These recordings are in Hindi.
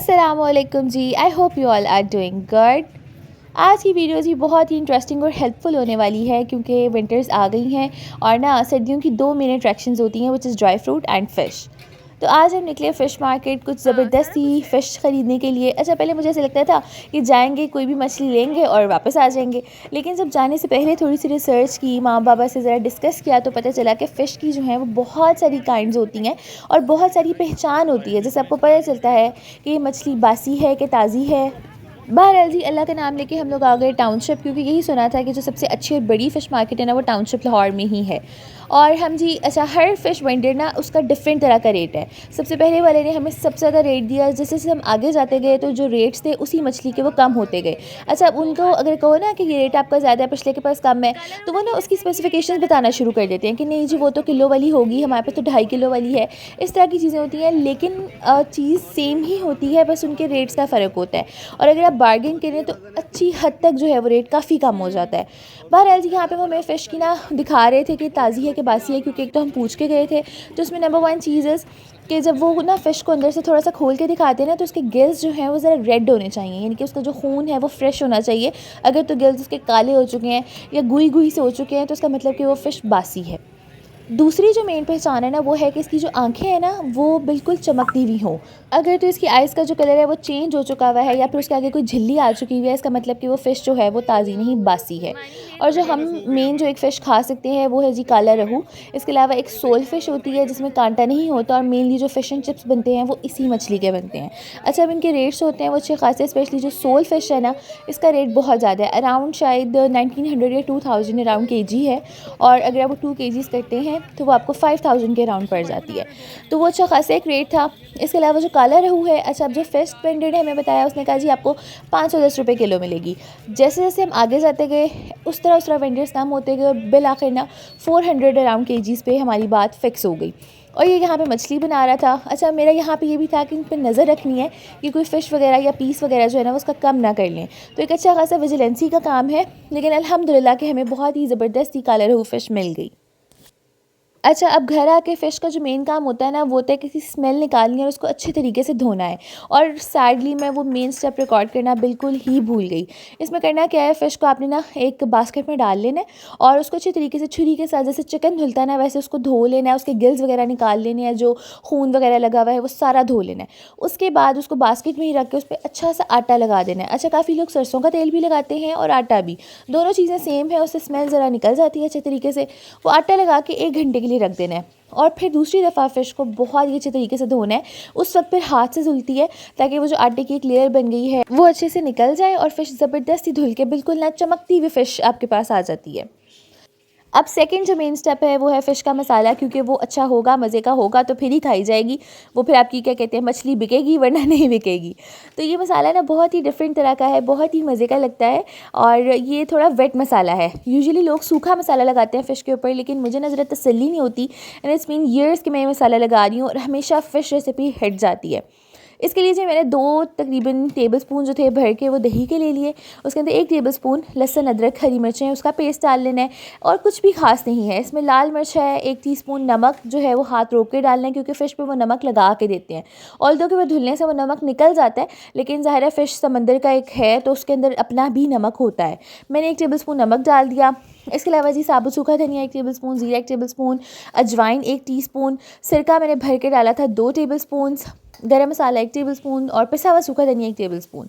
अस्सलामुअलैकुम जी। I hope you all are doing good. आज की वीडियो जी बहुत ही इंटरेस्टिंग और हेल्पफुल होने वाली है क्योंकि विंटर्स आ गई हैं और ना सर्दियों की दो मेन अट्रैक्शंस होती हैं which is dry fruit and fish. तो आज हम निकले फ़िश मार्केट कुछ ज़बरदस्ती फ़िश ख़रीदने के लिए। अच्छा, पहले मुझे ऐसा लगता था कि जाएंगे कोई भी मछली लेंगे और वापस आ जाएंगे, लेकिन जब जाने से पहले थोड़ी सी रिसर्च की, माँ बाबा से ज़रा डिस्कस किया तो पता चला कि फ़िश की जो है वो बहुत सारी काइंड्स होती हैं और बहुत सारी पहचान होती है। जैसे आपको पता चलता है कि ये मछली बासी है कि ताज़ी है। बहरहाल जी, अल्लाह का नाम लेके हम लोग आ गए टाउनशिप, क्योंकि यही सुना था कि जो सबसे अच्छी और बड़ी फ़िश मार्केट है ना वो टाउनशिप लाहौर में ही है। और हम जी अच्छा, हर फ़िश वेंडर ना उसका डिफरेंट तरह का रेट है। सबसे पहले वाले ने हमें सबसे ज़्यादा रेट दिया, जैसे जैसे हम आगे जाते गए तो जो रेट्स थे उसी मछली के वो कम होते गए। अच्छा, अब उनको अगर कहो ना कि ये रेट आपका ज़्यादा है, पिछले के पास कम है, तो वो ना उसकी स्पेसिफिकेशंस बताना शुरू कर देते हैं कि नहीं जी वो तो किलो वाली होगी, हमारे पास तो 2.5 किलो वाली है। इस तरह की चीज़ें होती हैं, लेकिन चीज़ सेम ही होती है, बस उनके रेट्स का फ़र्क होता है। और अगर आप बार्गेन करें तो अच्छी हद तक जो है वो रेट काफ़ी कम हो जाता है। बहरहाल जी, यहाँ पे वो हमें फ़िश की ना दिखा रहे थे कि ताज़ी है कि बासी है, क्योंकि एक तो हम पूछ के गए थे। तो उसमें नंबर वन चीज़ इज़ कि जब वो ना फ़िश को अंदर से थोड़ा सा खोल के दिखाते हैं ना, तो उसके गिल्स जो हैं वो ज़रा रेड होने चाहिए, यानी कि उसका जो खून है वो फ्रेश होना चाहिए। अगर तो गिल्स उसके काले हो चुके हैं या गुई गुई से हो चुके हैं तो उसका मतलब कि वो फ़िश बासी है। दूसरी जो मेन पहचान है ना वो है कि इसकी जो आँखें हैं ना वो बिल्कुल चमकती हुई हों। अगर तो इसकी आइज़ का जो कलर है वो चेंज हो चुका हुआ है या फिर उसके आगे कोई झिल्ली आ चुकी हुई है, इसका मतलब कि वो फ़िश जो है वो ताज़ी नहीं बासी है। और जो हम मेन जो एक फ़िश खा सकते हैं वो है जी काला रहू। इसके अलावा एक सोल फ़िश होती है जिसमें कांटा नहीं होता, और मेनली जो फ़िश एंड चिप्स बनते हैं वो इसी मछली के बनते हैं। अच्छा, अब इनके रेट्स होते हैं वो अच्छे खासे, स्पेशली जो सोल फ़िश है ना, इसका रेट बहुत ज़्यादा है, अराउंड शायद 1900 या 2000 अराउंड केजी है। और अगर आप वो 2 केजीज़ करते हैं तो वो आपको 5000 के अराउंड पड़ जाती है। तो वो अच्छा खासा एक रेट था। इसके अलावा जो काला रहू है, अच्छा, अब जो फर्स्ट वेंडर ने हमें बताया उसने कहा जी आपको 510 रुपये किलो मिलेगी। जैसे जैसे हम आगे जाते गए उस तरह वेंडर्स कम होते गए और बिल आखिर ना 400 अराउंड केजीज़ पे हमारी बात फ़िक्स हो गई। और ये यहाँ पे मछली बना रहा था। अच्छा, मेरा यहाँ पे ये भी था कि इन पे नज़र रखनी है कि कोई फ़िश वगैरह या पीस वगैरह जो है ना वो उसका कम ना कर लें। तो एक अच्छा खासा विजिलेंसी का काम है, लेकिन अल्हम्दुलिल्लाह कि हमें बहुत ही ज़बरदस्ती काला रहू फ़िश मिल गई। अच्छा, अब घर आके फ़िश का जो मेन काम होता है ना वो होता है किसी स्मेल निकालनी है और उसको अच्छे तरीके से धोना है। और सैडली मैं वो मेन स्टेप रिकॉर्ड करना बिल्कुल ही भूल गई। इसमें करना क्या है, फ़िश को आपने ना एक बास्केट में डाल लेना है और उसको अच्छे तरीके से छुरी के साथ, जैसे चिकन धुलता है ना वैसे उसको धो लेना है। उसके गिल्स वगैरह निकाल लेने हैं, जो खून वगैरह लगा हुआ है वो सारा धो लेना है। उसके बाद उसको बास्केट में ही रख के उस पर अच्छा सा आटा लगा देना है। अच्छा, काफ़ी लोग सरसों का तेल भी लगाते हैं और आटा भी, दोनों चीज़ें सेम है, उससे स्मेल ज़रा निकल जाती है अच्छे तरीके से। वो आटा लगा के 1 घंटे के लिए रख देना है और फिर दूसरी दफ़ा फ़िश को बहुत ही अच्छे तरीके से धोना है। उस वक्त फिर हाथ से धुलती है ताकि वो जो आटे की एक लेयर बन गई है वो अच्छे से निकल जाए और फ़िश ज़बरदस्ती धुल के बिल्कुल ना चमकती हुई फ़िश आपके पास आ जाती है। अब सेकंड जो मेन स्टेप है वो है फ़िश का मसाला, क्योंकि वो अच्छा होगा, मज़े का होगा तो फिर ही खाई जाएगी। वो फिर आपकी क्या कहते हैं मछली बिकेगी, वरना नहीं बिकेगी। तो ये मसाला ना बहुत ही डिफरेंट तरह का है, बहुत ही मज़े का लगता है और ये थोड़ा वेट मसाला है। यूजुअली लोग सूखा मसाला लगाते हैं फ़िश के ऊपर, लेकिन मुझे ना ज़रा तसल्ली नहीं होती, एंड इट्स बीन ईयर्स कि मैं ये मसाला लगा रही हूँ और हमेशा फ़िश रेसिपी हिट जाती है। इसके लिए जी मैंने 2 तकरीबन टेबलस्पून जो थे भर के वो दही के ले लिए। उसके अंदर 1 टेबलस्पून लहसुन, अदरक, हरी मिर्चें उसका पेस्ट डाल लेना है और कुछ भी ख़ास नहीं है। इसमें लाल मिर्च है, 1 टीस्पून नमक जो है वो हाथ रोक के डालना है, क्योंकि फ़िश पे वो नमक लगा के देते हैं। ऑल्दो कि वो धुलने से वो नमक निकल जाता है, लेकिन ज़ाहिर है फ़िश समंदर का एक है तो उसके अंदर अपना भी नमक होता है। मैंने 1 टेबलस्पून नमक डाल दिया। इसके अलावा जी साबुत सूखा धनिया 1 टेबलस्पून, ज़ीरा 1 टेबलस्पून, अजवाइन 1 टीस्पून, सिरका मैंने भर के डाला था 2 टेबलस्पून्स, गरम मसाला 1 टेबलस्पून और पिसा हुआ सूखा धनिया 1 टेबलस्पून।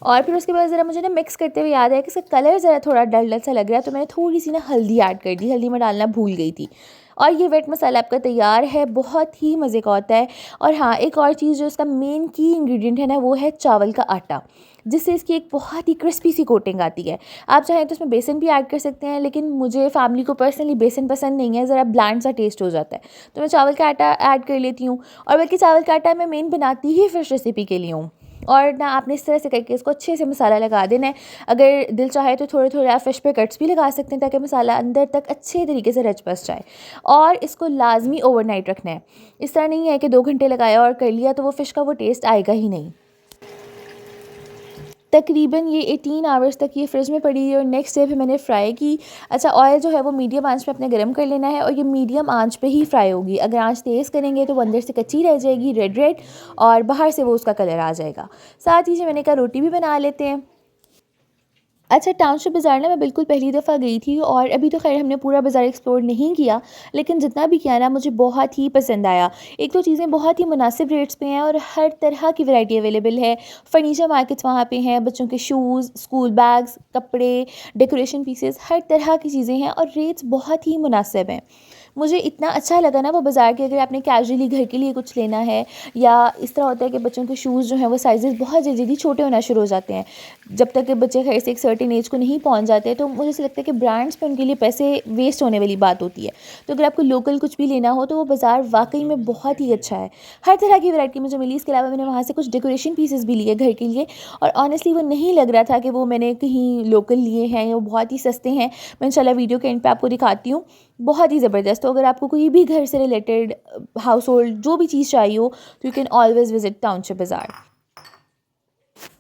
और फिर उसके बाद ज़रा मुझे ना मिक्स करते हुए याद आया कि इसका कलर ज़रा थोड़ा डल-डल सा लग रहा है, तो मैंने थोड़ी-सी ना हल्दी ऐड कर दी, हल्दी मैं डालना भूल गई थी। और ये वेट मसाला आपका तैयार है, बहुत ही मज़े का होता है। और हाँ, एक और चीज़ जो इसका मेन की इंग्रीडिएंट है ना वो है चावल का आटा, जिससे इसकी एक बहुत ही क्रिस्पी सी कोटिंग आती है। आप चाहें तो इसमें बेसन भी ऐड कर सकते हैं, लेकिन मुझे फैमिली को पर्सनली बेसन पसंद नहीं है, ज़रा ब्लैंड सा टेस्ट हो जाता है, तो मैं चावल का आटा ऐड कर लेती हूँ। और बल्कि चावल का आटा मैं मेन बनाती ही फ़िश रेसिपी के लिए हूँ। और ना आपने इस तरह से करके इसको अच्छे से मसाला लगा देना है। अगर दिल चाहे तो थोड़े थोड़े आप फ़िश पे कट्स भी लगा सकते हैं ताकि मसाला अंदर तक अच्छे तरीके से रच बस जाए। और इसको लाजमी ओवरनाइट रखना है। इस तरह नहीं है कि 2 घंटे लगाया और कर लिया तो वो फ़िश का वो टेस्ट आएगा ही नहीं। तकरीबन ये 18 आवर्स तक ये फ्रिज में पड़ी है और नेक्स्ट डे पे मैंने फ्राई की। अच्छा, ऑयल जो है वो मीडियम आंच पे अपने गर्म कर लेना है और ये मीडियम आंच पे ही फ्राई होगी। अगर आंच तेज़ करेंगे तो वो अंदर से कच्ची रह जाएगी, रेड रेड, और बाहर से वो उसका कलर आ जाएगा। साथ ही से मैंने कहा रोटी भी बना लेते हैं। अच्छा, टाउनशिप बाज़ार ना मैं बिल्कुल पहली दफ़ा गई थी और अभी तो ख़ैर हमने पूरा बाज़ार एक्सप्लोर नहीं किया, लेकिन जितना भी किया ना मुझे बहुत ही पसंद आया। एक तो चीज़ें बहुत ही मुनासिब रेट्स पे हैं और हर तरह की वैरायटी अवेलेबल है। फ़र्नीचर मार्केट्स वहाँ पे हैं, बच्चों के शूज़, स्कूल बैग्स, कपड़े, डेकोरेशन पीसेस, हर तरह की चीज़ें हैं और रेट्स बहुत ही मुनासिब हैं। मुझे इतना अच्छा लगा ना वो बाज़ार के, अगर आपने कैजुअली घर के लिए कुछ लेना है, या इस तरह होता है कि बच्चों के शूज़ जो हैं वो साइज़ेस बहुत जल्दी छोटे होना शुरू हो जाते हैं जब तक कि बच्चे खैर से एक सर्टेन एज को नहीं पहुंच जाते, तो मुझे ऐसा लगता है कि ब्रांड्स पे उनके लिए पैसे वेस्ट होने वाली बात होती है। तो अगर आपको लोकल कुछ भी लेना हो तो वो बाज़ार वाकई में बहुत ही अच्छा है, हर तरह की वैरायटी मुझे मिली। इसके अलावा मैंने वहाँ से कुछ डेकोरेशन पीसेस भी लिए घर के लिए, और ऑनेस्टली वो नहीं लग रहा था कि वो मैंने कहीं लोकल लिए हैं, वो बहुत ही सस्ते हैं। मैं इंशाल्लाह वीडियो के एंड पे आपको दिखाती हूँ, बहुत ही ज़बरदस्त। तो अगर आपको कोई भी घर से रिलेटेड हाउस होल्ड जो भी चीज़ चाहिए हो तो you can always visit township बाज़ार।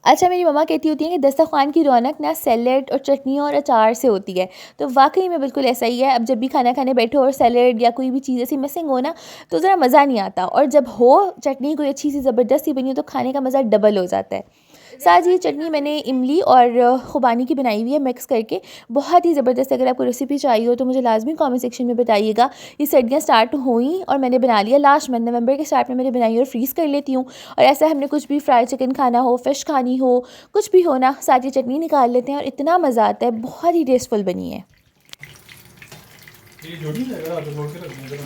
अच्छा, मेरी मम्मा कहती होती हैं कि दस्तरख़्वान की रौनक ना सैलेड और चटनी और अचार से होती है, तो वाक़ई में बिल्कुल ऐसा ही है। अब जब भी खाना खाने बैठो और सैलेड या कोई भी चीज़ ऐसी मिसिंग हो ना, तो ज़रा मज़ा नहीं आता, और जब हो चटनी कोई अच्छी सी ज़बरदस्त सी बनी हो तो खाने का मज़ा डबल हो जाता है। साथ ही चटनी मैंने इमली और खुबानी की बनाई हुई है मिक्स करके, बहुत ही ज़बरदस्त। अगर आपको रेसिपी चाहिए हो तो मुझे लाजमी कमेंट सेक्शन में बताइएगा। ये सर्दियाँ स्टार्ट हुई और मैंने बना लिया लास्ट मंथ नवंबर के स्टार्ट में मैंने बनाई और फ्रीज़ कर लेती हूँ। और ऐसा हमने कुछ भी फ्राई चिकन खाना हो, फ़िश खानी हो, कुछ भी हो ना, साथ ही चटनी निकाल लेते हैं और इतना मज़ा आता है। बहुत ही टेस्टफुल बनी है। ये जो नहीं रहेगा आप छोड़ के रख देंगे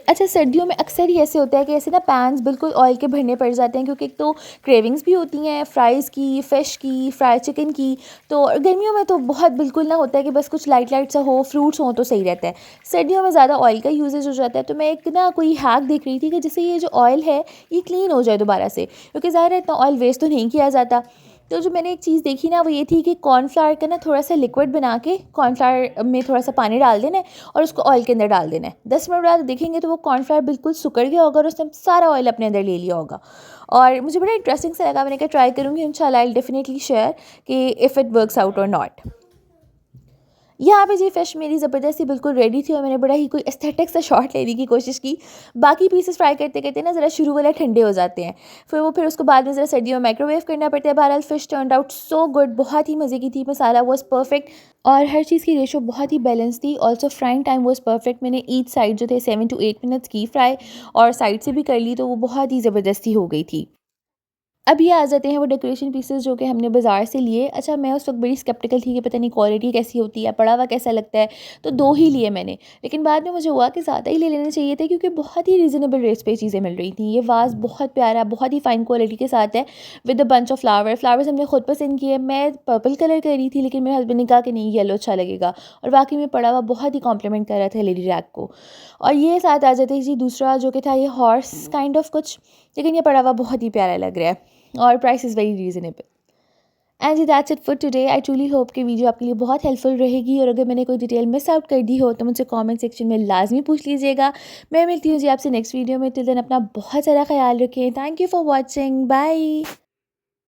अच्छा, सर्दियों में अक्सर ही ऐसे होता है कि ऐसे ना पैन्स बिल्कुल ऑयल के भरने पड़ जाते हैं, क्योंकि एक तो क्रेविंग्स भी होती हैं फ़्राइज़ की, फ़िश की, फ्राई चिकन की। तो गर्मियों में तो बहुत बिल्कुल ना होता है कि बस कुछ लाइट लाइट सा हो, फ्रूट्स हों तो सही रहता है। सर्दियों में ज़्यादा ऑयल का यूजेज हो जाता है, तो मैं एक ना कोई हैक देख रही थी कि जिससे ये जो ऑयल है ये क्लीन हो जाए दोबारा से, क्योंकि ज़ाहिर है इतना ऑयल वेस्ट तो नहीं किया जाता। तो जो मैंने एक चीज़ देखी ना वो ये थी कि कॉर्नफ्लावर का ना थोड़ा सा लिक्विड बना के कॉर्नफ्लावर में थोड़ा सा पानी डाल देना है और उसको ऑयल के अंदर डाल देना है। 10 मिनट बाद देखेंगे तो वो कॉर्नफ्लावर बिल्कुल सुकड़ गया होगा और उसने सारा ऑयल अपने अंदर ले लिया होगा। और मुझे बड़ा इंटरेस्टिंग सा लगा, मैंने कहा ट्राई करूँगी इंशाल्लाह, आई विल डेफिनेटली शेयर कि इफ़ इट वर्क्स आउट और नॉट। यहाँ पे जी फ़िश मेरी ज़बरदस्ती बिल्कुल रेडी थी और मैंने बड़ा ही कोई एस्थेटिक सा शॉट लेने की कोशिश की। बाकी पीसेस फ्राई करते करते ना ज़रा शुरू वाला ठंडे हो जाते हैं, फिर उसको बाद में ज़रा सर्दियों में माइक्रोवेव करना पड़ता है। बहरहाल fish turned out so good, बहुत ही मज़े की थी। मसाला वाज़ परफेक्ट और हर चीज़ की रेशो बहुत ही बैलेंस थी। Also frying time was perfect. मैंने ईच साइड जो थे 7 to 8 मिनट्स की फ्राई, और साइड से भी कर ली, तो वो बहुत ही ज़बरदस्ती हो गई थी। अब ये आ जाते हैं वो डेकोरेशन पीसेस जो कि हमने बाज़ार से लिए। अच्छा, मैं उस वक्त बड़ी स्केप्टिकल थी कि पता नहीं क्वालिटी कैसी होती है, पड़ा हुआ कैसा लगता है, तो 2 ही लिए मैंने। लेकिन बाद में मुझे हुआ कि ज़्यादा ही ले लेने चाहिए थे, क्योंकि बहुत ही रीज़नेबल रेट्स पे चीज़ें मिल रही थी। ये वाज़ बहुत प्यारा, बहुत ही फ़ाइन क्वालिटी के साथ है, with a bunch of flowers हमने खुद पसंद किए। मैं पर्पल कलर कर रही थी, लेकिन मेरे हस्बैंड ने कहा कि नहीं येलो अच्छा लगेगा, और वाकई में पड़ा हुआ बहुत ही कॉम्प्लीमेंट कर रहा था लेडी रैक को। और ये साथ आ जाते जी दूसरा जो कि था ये हॉर्स काइंड ऑफ कुछ, लेकिन ये पड़ा हुआ बहुत ही प्यारा लग रहा है और price is very reasonable. And जी that's it for today. I truly hope कि वीडियो आपके लिए बहुत हेल्पफुल रहेगी, और अगर मैंने कोई डिटेल मिस आउट कर दी हो तो मुझसे कमेंट सेक्शन में लाजमी पूछ लीजिएगा। मैं मिलती हूँ जी आपसे नेक्स्ट वीडियो में। टिल देन अपना बहुत सारा ख्याल रखें। Thank you for watching, bye.